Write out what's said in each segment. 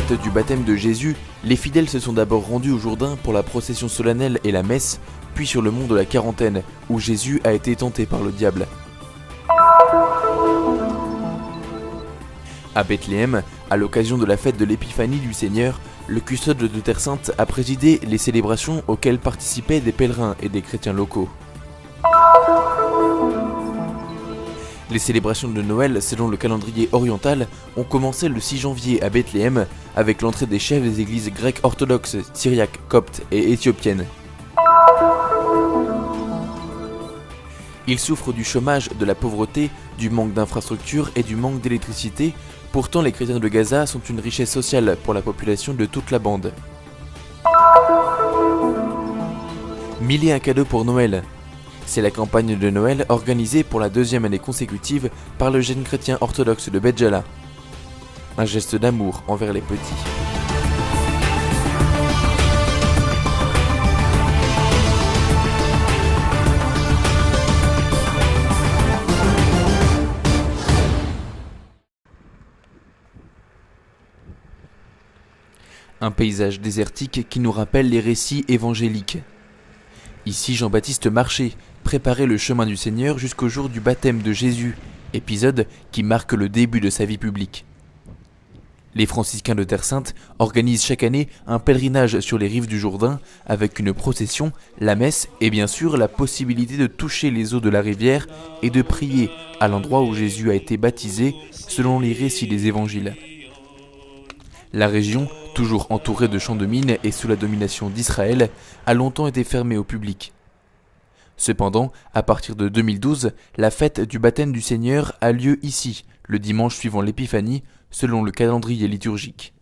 fête du baptême de Jésus, les fidèles se sont d'abord rendus au Jourdain pour la procession solennelle et la messe, puis sur le mont de la Quarantaine, où Jésus a été tenté par le diable. À Bethléem, à l'occasion de la fête de l'Épiphanie du Seigneur, le custode de Terre Sainte a présidé les célébrations auxquelles participaient des pèlerins et des chrétiens locaux. Les célébrations de Noël, selon le calendrier oriental, ont commencé le 6 janvier à Bethléem, avec l'entrée des chefs des églises grecques orthodoxes, syriaques, coptes et éthiopiennes. Ils souffrent du chômage, de la pauvreté, du manque d'infrastructures et du manque d'électricité. Pourtant, les chrétiens de Gaza sont une richesse sociale pour la population de toute la bande. 1001 cadeaux pour Noël. C'est la campagne de Noël organisée pour la deuxième année consécutive par le jeune chrétien orthodoxe de Béjala. Un geste d'amour envers les petits. Un paysage désertique qui nous rappelle les récits évangéliques. Ici, Jean-Baptiste marchait, préparait le chemin du Seigneur jusqu'au jour du baptême de Jésus, épisode qui marque le début de sa vie publique. Les franciscains de Terre Sainte organisent chaque année un pèlerinage sur les rives du Jourdain avec une procession, la messe et bien sûr la possibilité de toucher les eaux de la rivière et de prier à l'endroit où Jésus a été baptisé selon les récits des évangiles. La région, toujours entourée de champs de mines et sous la domination d'Israël, a longtemps été fermée au public. Cependant, à partir de 2012, la fête du baptême du Seigneur a lieu ici, le dimanche suivant l'Épiphanie, selon le calendrier liturgique.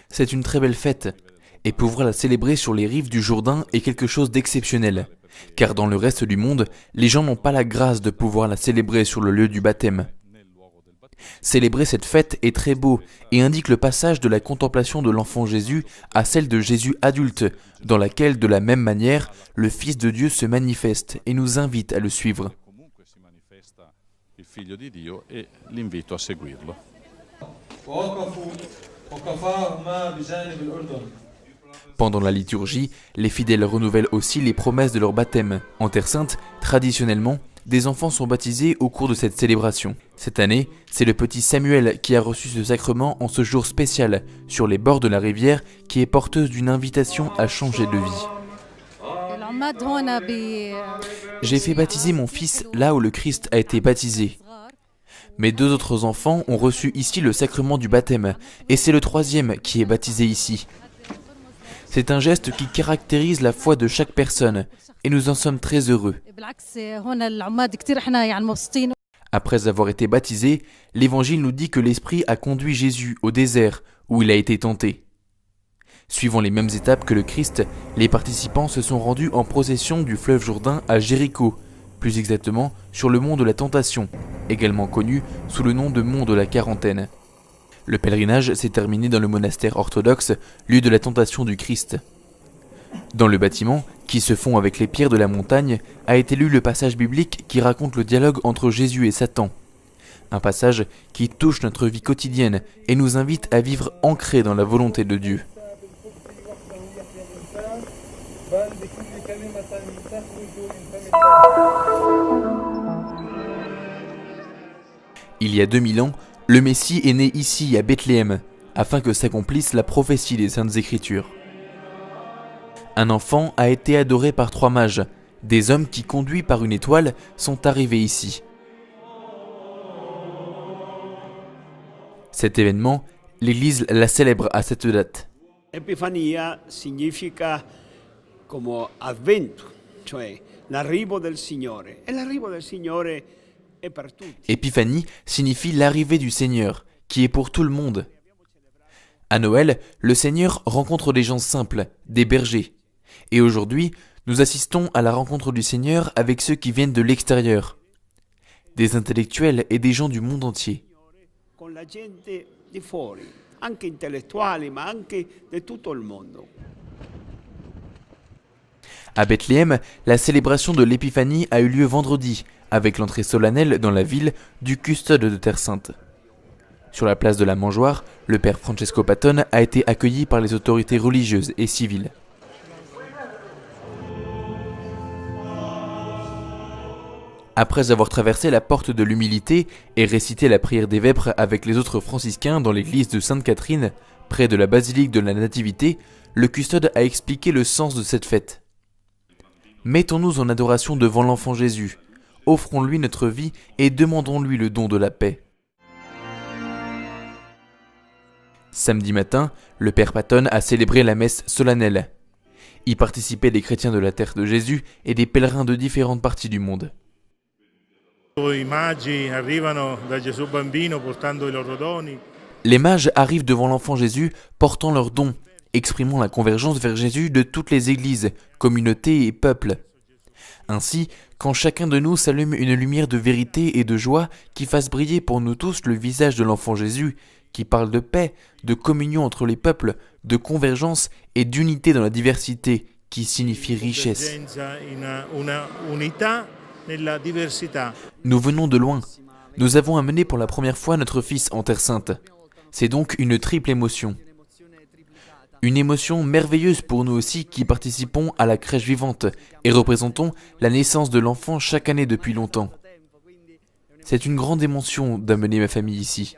C'est une très belle fête, et pouvoir la célébrer sur les rives du Jourdain est quelque chose d'exceptionnel, car dans le reste du monde, les gens n'ont pas la grâce de pouvoir la célébrer sur le lieu du baptême. Célébrer cette fête est très beau et indique le passage de la contemplation de l'enfant Jésus à celle de Jésus adulte, dans laquelle, de la même manière, le Fils de Dieu se manifeste et nous invite à le suivre. Pendant la liturgie, les fidèles renouvellent aussi les promesses de leur baptême. En Terre Sainte, traditionnellement, des enfants sont baptisés au cours de cette célébration. Cette année, c'est le petit Samuel qui a reçu ce sacrement en ce jour spécial, sur les bords de la rivière, qui est porteuse d'une invitation à changer de vie. J'ai fait baptiser mon fils là où le Christ a été baptisé. Mes deux autres enfants ont reçu ici le sacrement du baptême, et c'est le troisième qui est baptisé ici. C'est un geste qui caractérise la foi de chaque personne, et nous en sommes très heureux. Après avoir été baptisé, l'Évangile nous dit que l'Esprit a conduit Jésus au désert, où il a été tenté. Suivant les mêmes étapes que le Christ, les participants se sont rendus en procession du fleuve Jourdain à Jéricho, plus exactement sur le mont de la Tentation, également connu sous le nom de mont de la Quarantaine. Le pèlerinage s'est terminé dans le monastère orthodoxe, lieu de la tentation du Christ. Dans le bâtiment, qui se fond avec les pierres de la montagne, a été lu le passage biblique qui raconte le dialogue entre Jésus et Satan. Un passage qui touche notre vie quotidienne et nous invite à vivre ancrés dans la volonté de Dieu. Il y a 2000 ans, le Messie est né ici à Bethléem, afin que s'accomplisse la prophétie des Saintes Écritures. Un enfant a été adoré par 3 mages. Des hommes qui, conduits par une étoile, sont arrivés ici. Cet événement, l'Église la célèbre à cette date. Epifania significa como advento, cioè l'arrivo del Signore. E l'arrivo del Signore è per tutti. Épiphanie signifie l'arrivée du Seigneur, qui est pour tout le monde. À Noël, le Seigneur rencontre des gens simples, des bergers. Et aujourd'hui, nous assistons à la rencontre du Seigneur avec ceux qui viennent de l'extérieur, des intellectuels et des gens du monde entier. Con la gente di fuori, anche intellettuali, ma anche di tutto il mondo. À Bethléem, la célébration de l'Épiphanie a eu lieu vendredi, avec l'entrée solennelle dans la ville du custode de Terre Sainte. Sur la place de la Mangeoire, le père Francesco Patton a été accueilli par les autorités religieuses et civiles. Après avoir traversé la porte de l'humilité et récité la prière des vêpres avec les autres franciscains dans l'église de Sainte-Catherine, près de la basilique de la Nativité, le custode a expliqué le sens de cette fête. Mettons-nous en adoration devant l'enfant Jésus, offrons-lui notre vie et demandons-lui le don de la paix. Samedi matin, le père Patton a célébré la messe solennelle. Y participaient des chrétiens de la terre de Jésus et des pèlerins de différentes parties du monde. Les mages arrivent devant l'enfant Jésus portant leurs dons, exprimant la convergence vers Jésus de toutes les églises, communautés et peuples. Ainsi, quand chacun de nous s'allume une lumière de vérité et de joie qui fasse briller pour nous tous le visage de l'enfant Jésus, qui parle de paix, de communion entre les peuples, de convergence et d'unité dans la diversité, qui signifie richesse. Nous venons de loin. Nous avons amené pour la première fois notre fils en Terre Sainte. C'est donc une triple émotion. Une émotion merveilleuse pour nous aussi qui participons à la crèche vivante et représentons la naissance de l'enfant chaque année depuis longtemps. C'est une grande émotion d'amener ma famille ici.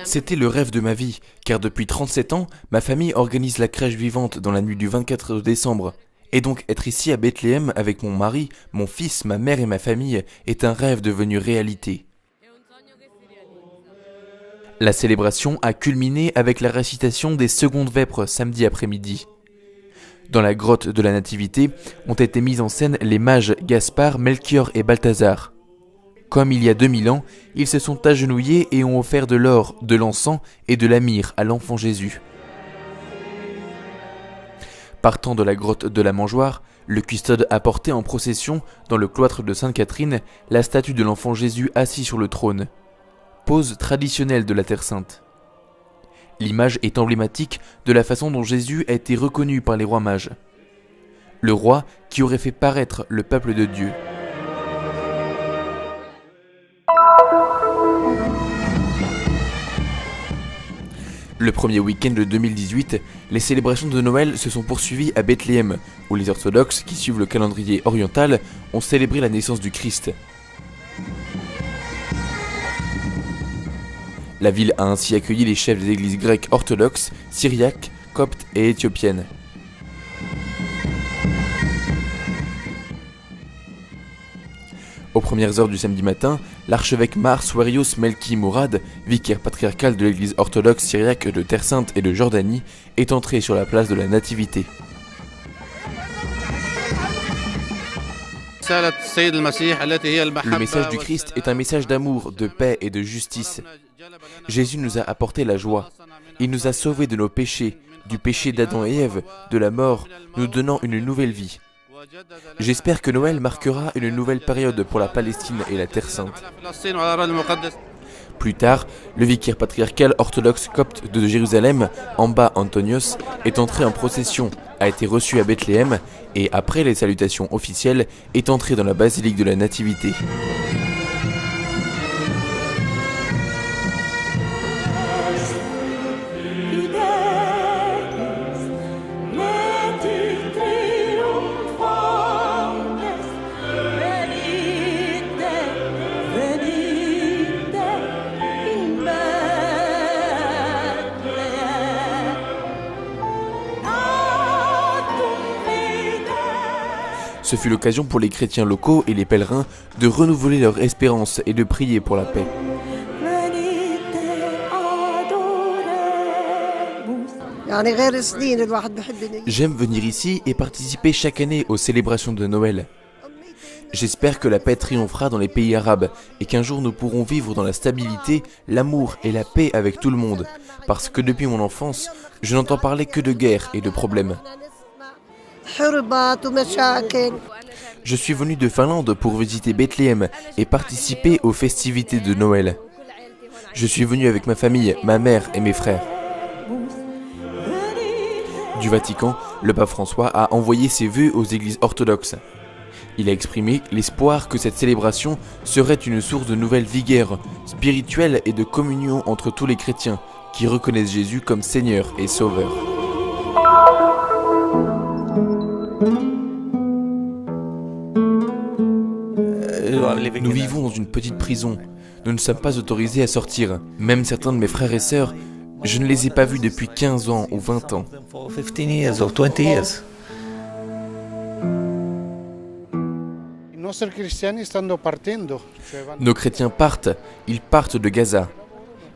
C'était le rêve de ma vie, car depuis 37 ans, ma famille organise la crèche vivante dans la nuit du 24 décembre. Et donc être ici à Bethléem avec mon mari, mon fils, ma mère et ma famille est un rêve devenu réalité. La célébration a culminé avec la récitation des secondes vêpres samedi après-midi. Dans la grotte de la Nativité ont été mises en scène les mages Gaspard, Melchior et Balthazar. Comme il y a 2000 ans, ils se sont agenouillés et ont offert de l'or, de l'encens et de la myrrhe à l'enfant Jésus. Partant de la grotte de la Mangeoire, le custode a porté en procession, dans le cloître de Sainte-Catherine, la statue de l'enfant Jésus assis sur le trône. Pose traditionnelle de la Terre Sainte. L'image est emblématique de la façon dont Jésus a été reconnu par les rois mages. Le roi qui aurait fait paraître le peuple de Dieu. Le premier week-end de 2018, les célébrations de Noël se sont poursuivies à Bethléem, où les orthodoxes, qui suivent le calendrier oriental, ont célébré la naissance du Christ. La ville a ainsi accueilli les chefs des églises grecques orthodoxes, syriaques, coptes et éthiopiennes. Aux premières heures du samedi matin, l'archevêque Mar Swerios Melki Mourad, vicaire patriarcal de l'église orthodoxe syriaque de Terre Sainte et de Jordanie, est entré sur la place de la Nativité. Le message du Christ est un message d'amour, de paix et de justice. Jésus nous a apporté la joie. Il nous a sauvés de nos péchés, du péché d'Adam et Ève, de la mort, nous donnant une nouvelle vie. J'espère que Noël marquera une nouvelle période pour la Palestine et la Terre Sainte. Plus tard, le vicaire patriarcal orthodoxe copte de Jérusalem, Amba Antonios, est entré en procession, a été reçu à Bethléem et, après les salutations officielles, est entré dans la basilique de la Nativité. Ce fut l'occasion pour les chrétiens locaux et les pèlerins de renouveler leur espérance et de prier pour la paix. J'aime venir ici et participer chaque année aux célébrations de Noël. J'espère que la paix triomphera dans les pays arabes et qu'un jour nous pourrons vivre dans la stabilité, l'amour et la paix avec tout le monde, parce que depuis mon enfance, je n'entends parler que de guerre et de problèmes. Je suis venu de Finlande pour visiter Bethléem et participer aux festivités de Noël. Je suis venu avec ma famille, ma mère et mes frères. Du Vatican, le pape François a envoyé ses vœux aux églises orthodoxes. Il a exprimé l'espoir que cette célébration serait une source de nouvelle vigueur spirituelle et de communion entre tous les chrétiens qui reconnaissent Jésus comme Seigneur et Sauveur. Nous vivons dans une petite prison. Nous ne sommes pas autorisés à sortir. Même certains de mes frères et sœurs, je ne les ai pas vus depuis 15 ans ou 20 ans. Nos chrétiens partent, ils partent de Gaza.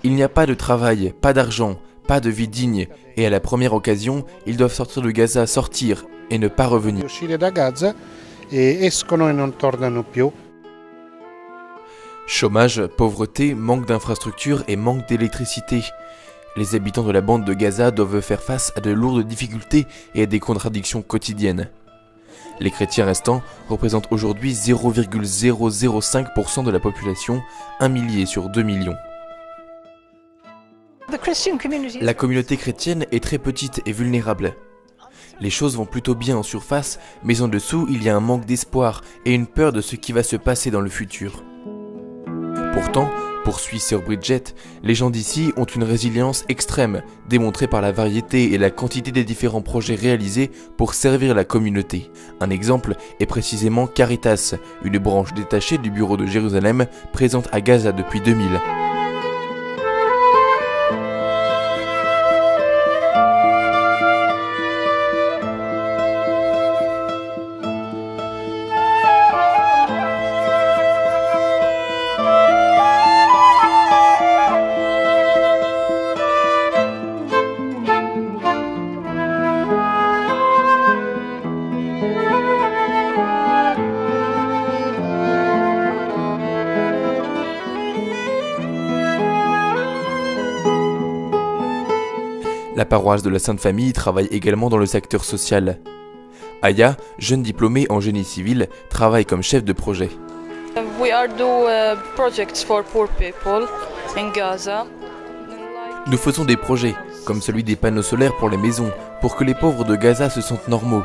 Il n'y a pas de travail, pas d'argent, pas de vie digne, et à la première occasion, ils doivent sortir de Gaza, sortir et ne pas revenir. Chômage, pauvreté, manque d'infrastructures et manque d'électricité. Les habitants de la bande de Gaza doivent faire face à de lourdes difficultés et à des contradictions quotidiennes. Les chrétiens restants représentent aujourd'hui 0,005% de la population, 1 millier sur 2 millions. La communauté chrétienne est très petite et vulnérable. Les choses vont plutôt bien en surface, mais en dessous, il y a un manque d'espoir et une peur de ce qui va se passer dans le futur. Pourtant, poursuit Sir Bridget, les gens d'ici ont une résilience extrême, démontrée par la variété et la quantité des différents projets réalisés pour servir la communauté. Un exemple est précisément Caritas, une branche détachée du bureau de Jérusalem, présente à Gaza depuis 2000. La paroisse de la Sainte Famille travaille également dans le secteur social. Aya, jeune diplômée en génie civil, travaille comme chef de projet. Nous faisons des projets, comme celui des panneaux solaires pour les maisons, pour que les pauvres de Gaza se sentent normaux.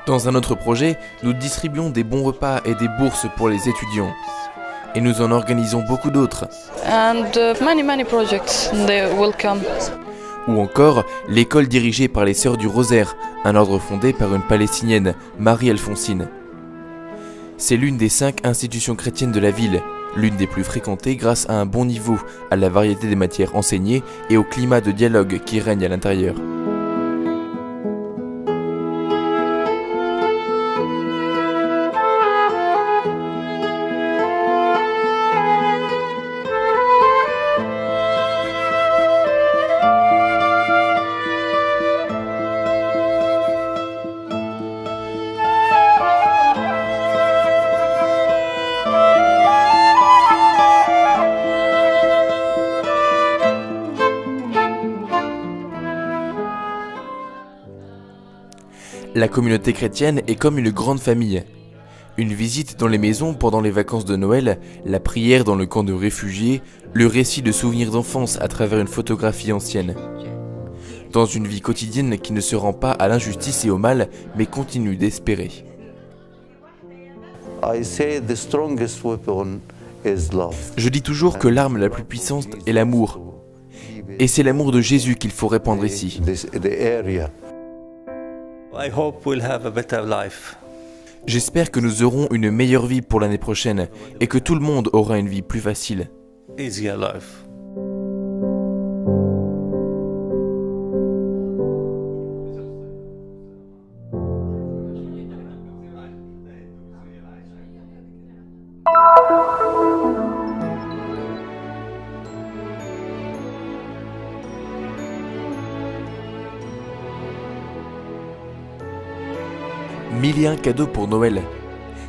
Dans un autre projet, nous distribuons des bons repas et des bourses pour les étudiants. Et nous en organisons beaucoup d'autres. Ou encore, l'école dirigée par les Sœurs du Rosaire, un ordre fondé par une Palestinienne, Marie-Alphonsine. C'est l'une des 5 institutions chrétiennes de la ville, l'une des plus fréquentées grâce à un bon niveau, à la variété des matières enseignées et au climat de dialogue qui règne à l'intérieur. La communauté chrétienne est comme une grande famille. Une visite dans les maisons pendant les vacances de Noël, la prière dans le camp de réfugiés, le récit de souvenirs d'enfance à travers une photographie ancienne. Dans une vie quotidienne qui ne se rend pas à l'injustice et au mal, mais continue d'espérer. Je dis toujours que l'arme la plus puissante est l'amour. Et c'est l'amour de Jésus qu'il faut répandre ici. J'espère que nous aurons une meilleure vie pour l'année prochaine et que tout le monde aura une vie plus facile. Mille et un cadeaux pour Noël.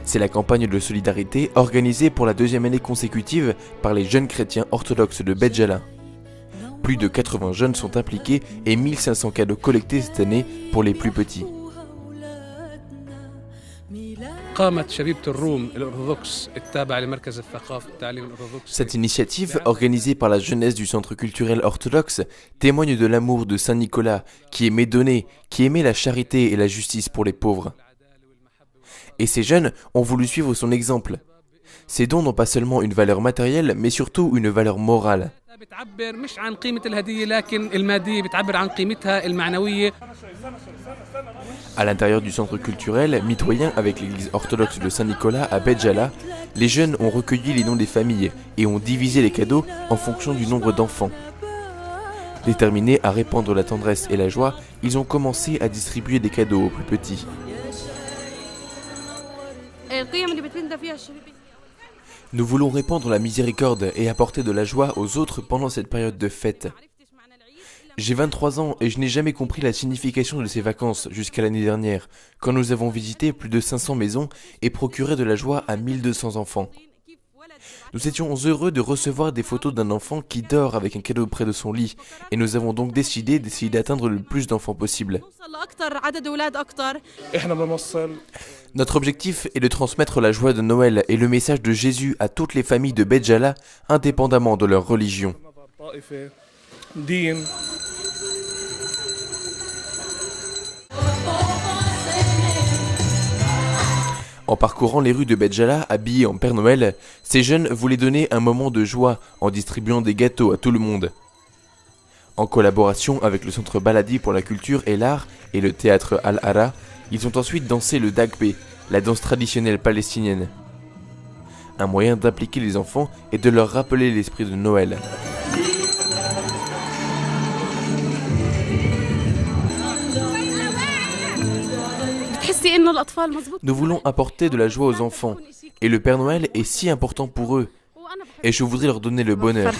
C'est la campagne de solidarité organisée pour la 2e année consécutive par les jeunes chrétiens orthodoxes de Bet Jala. Plus de 80 jeunes sont impliqués et 1500 cadeaux collectés cette année pour les plus petits. Cette initiative, organisée par la jeunesse du Centre culturel orthodoxe, témoigne de l'amour de Saint Nicolas, qui aimait donner, qui aimait la charité et la justice pour les pauvres. Et ces jeunes ont voulu suivre son exemple. Ces dons n'ont pas seulement une valeur matérielle, mais surtout une valeur morale. À l'intérieur du centre culturel, mitoyen avec l'église orthodoxe de Saint-Nicolas à Béjala, les jeunes ont recueilli les noms des familles et ont divisé les cadeaux en fonction du nombre d'enfants. Déterminés à répandre la tendresse et la joie, ils ont commencé à distribuer des cadeaux aux plus petits. Nous voulons répandre la miséricorde et apporter de la joie aux autres pendant cette période de fête. J'ai 23 ans et je n'ai jamais compris la signification de ces vacances jusqu'à l'année dernière, quand nous avons visité plus de 500 maisons et procuré de la joie à 1200 enfants. Nous étions heureux de recevoir des photos d'un enfant qui dort avec un cadeau près de son lit, et nous avons donc décidé d'essayer d'atteindre le plus d'enfants possible. Notre objectif est de transmettre la joie de Noël et le message de Jésus à toutes les familles de Béjala, indépendamment de leur religion. En parcourant les rues de Béjala, habillés en Père Noël, ces jeunes voulaient donner un moment de joie en distribuant des gâteaux à tout le monde. En collaboration avec le Centre Baladi pour la culture et l'art et le théâtre Al-Hara, ils ont ensuite dansé le Dagbe, la danse traditionnelle palestinienne. Un moyen d'impliquer les enfants et de leur rappeler l'esprit de Noël. Nous voulons apporter de la joie aux enfants, et le Père Noël est si important pour eux, et je voudrais leur donner le bonheur.